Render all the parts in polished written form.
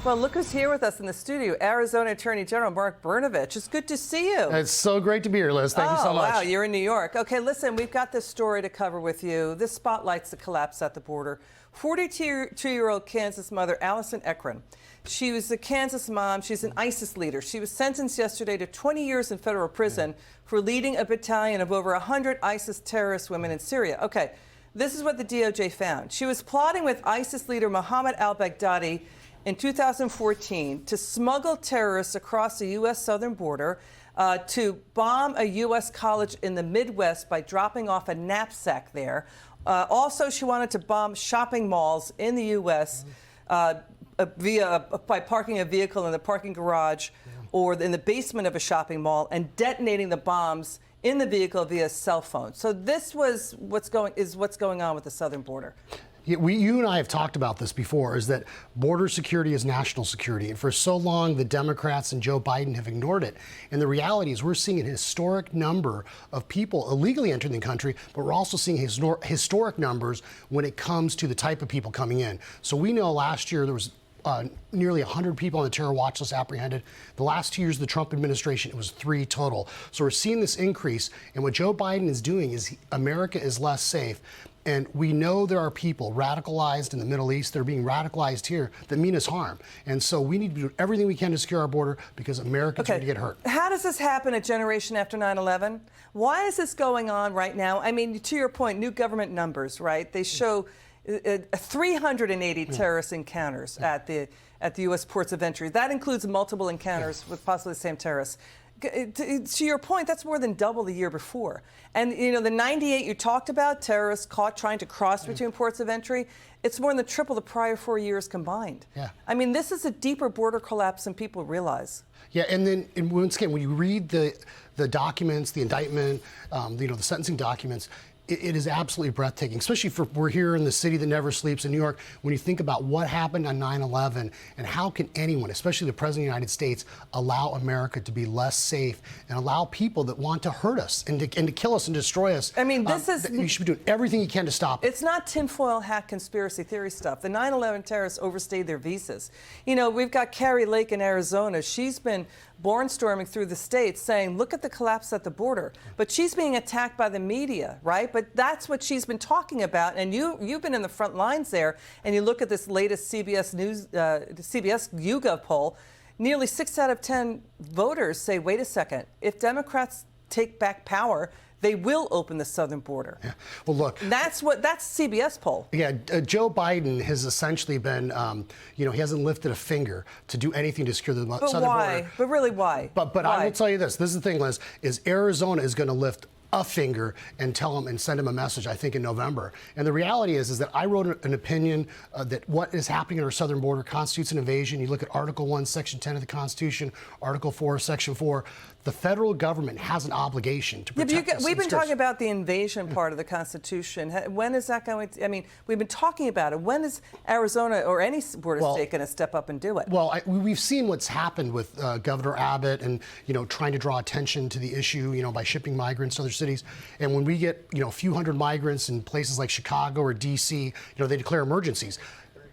Well, look who's here with us in the studio, Arizona Attorney General Mark Brnovich. It's good to see you. It's so great to be here, Liz. Thank you so much. Wow, you're in New York. Okay, listen, we've got this story to cover with you. This spotlights the collapse at the border. 42-year-old Kansas mother, fluke-ekren. She was a Kansas mom. She's an ISIS leader. She was sentenced yesterday to 20 years in federal prison for leading a battalion of over 100 ISIS terrorist women in Syria. Okay, this is what the DOJ found. She was plotting with ISIS leader Mohammed al-Baghdadi in 2014 to smuggle terrorists across the U.S. southern border, to bomb a U.S. college in the Midwest by dropping off a knapsack there. Also, she wanted to bomb shopping malls in the U.S. By parking a vehicle in the parking garage or in the basement of a shopping mall and detonating the bombs in the vehicle via cell phone. So this was what's going on with the southern border. You and I have talked about this before, is that border security is national security. And for so long, the Democrats and Joe Biden have ignored it. And the reality is we're seeing an historic number of people illegally entering the country, but we're also seeing historic numbers when it comes to the type of people coming in. So we know last year there was nearly 100 people on the terror watch list apprehended. The last 2 years of the Trump administration, it was 3 total. So we're seeing this increase. And what Joe Biden is doing is America is less safe. And we know there are people radicalized in the Middle East that are being radicalized here that mean us harm. And so we need to do everything we can to secure our border because Americans are going to get hurt. How does this happen a generation after 9/11? Why is this going on right now? I mean, to your point, new government numbers, right? They show 380 terrorist encounters at the U.S. ports of entry. That includes multiple encounters with possibly the same terrorists. To your point, that's more than double the year before. And, you know, the 98 you talked about, terrorists caught trying to cross between ports of entry, it's more than triple the prior 4 years combined. Yeah. I mean, this is a deeper border collapse than people realize. Yeah, and then once again, when you read the documents, the indictment, the sentencing documents, it is absolutely breathtaking, especially we're here in the city that never sleeps in New York. When you think about what happened on 9/11 and how can anyone, especially the President of the United States, allow America to be less safe and allow people that want to hurt us and to kill us and destroy us. I mean, this is... You should be doing everything you can to stop it. It's not tinfoil hat conspiracy theory stuff. The 9/11 terrorists overstayed their visas. You know, we've got Carrie Lake in Arizona. She's been barnstorming through the states saying, look at the collapse at the border. But she's being attacked by the media, right? But that's what she's been talking about. And you've been in the front lines there. And you look at this latest CBS News, CBS YouGov poll, nearly 6 out of 10 voters say, wait a second, if Democrats take back power, they will open the southern border. Yeah. Well, look. That's CBS poll. Yeah, Joe Biden has essentially been, he hasn't lifted a finger to do anything to secure the southern border. But really, why? But why? I will tell you this. This is the thing, Liz, is Arizona is going to lift a finger and tell him and send him a message, I think, in November. And the reality is that I wrote an opinion that what is happening at our southern border constitutes an invasion. You look at Article 1, Section 10 of the Constitution, Article 4, Section 4. The federal government has an obligation to protect us. We've been talking about the invasion part of the Constitution. When is that going to, I mean, we've been talking about it. When is Arizona or any border state going to step up and do it? Well, we've seen what's happened with Governor Abbott and, trying to draw attention to the issue, by shipping migrants to other cities. And when we get, a few hundred migrants in places like Chicago or D.C., they declare emergencies.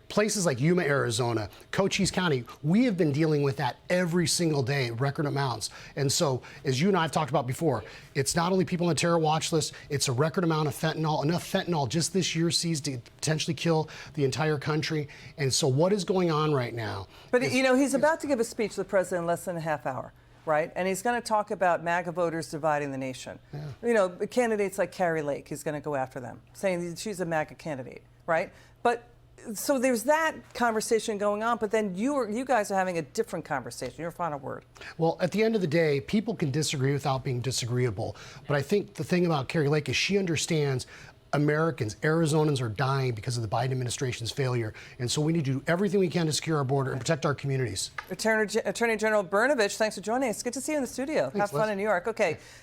Places like Yuma, Arizona, Cochise County, we have been dealing with that every single day, record amounts. And so, as you and I have talked about before, it's not only people on the terror watch list, it's a record amount of fentanyl. Enough fentanyl just this year seized to potentially kill the entire country. And so what is going on right now? But, he's about to give a speech to the president in less than a half hour. Right? And he's going to talk about MAGA voters dividing the nation. Yeah. Candidates like Carrie Lake, he's going to go after them, saying she's a MAGA candidate, right? But so there's that conversation going on, but then you guys are having a different conversation. Your final word. Well, at the end of the day, people can disagree without being disagreeable. But I think the thing about Carrie Lake is she understands Americans, Arizonans are dying because of the Biden administration's failure. And so we need to do everything we can to secure our border and protect our communities. Attorney General Brnovich, thanks for joining us. Good to see you in the studio. Thanks, Have fun Liz. in New York. Okay.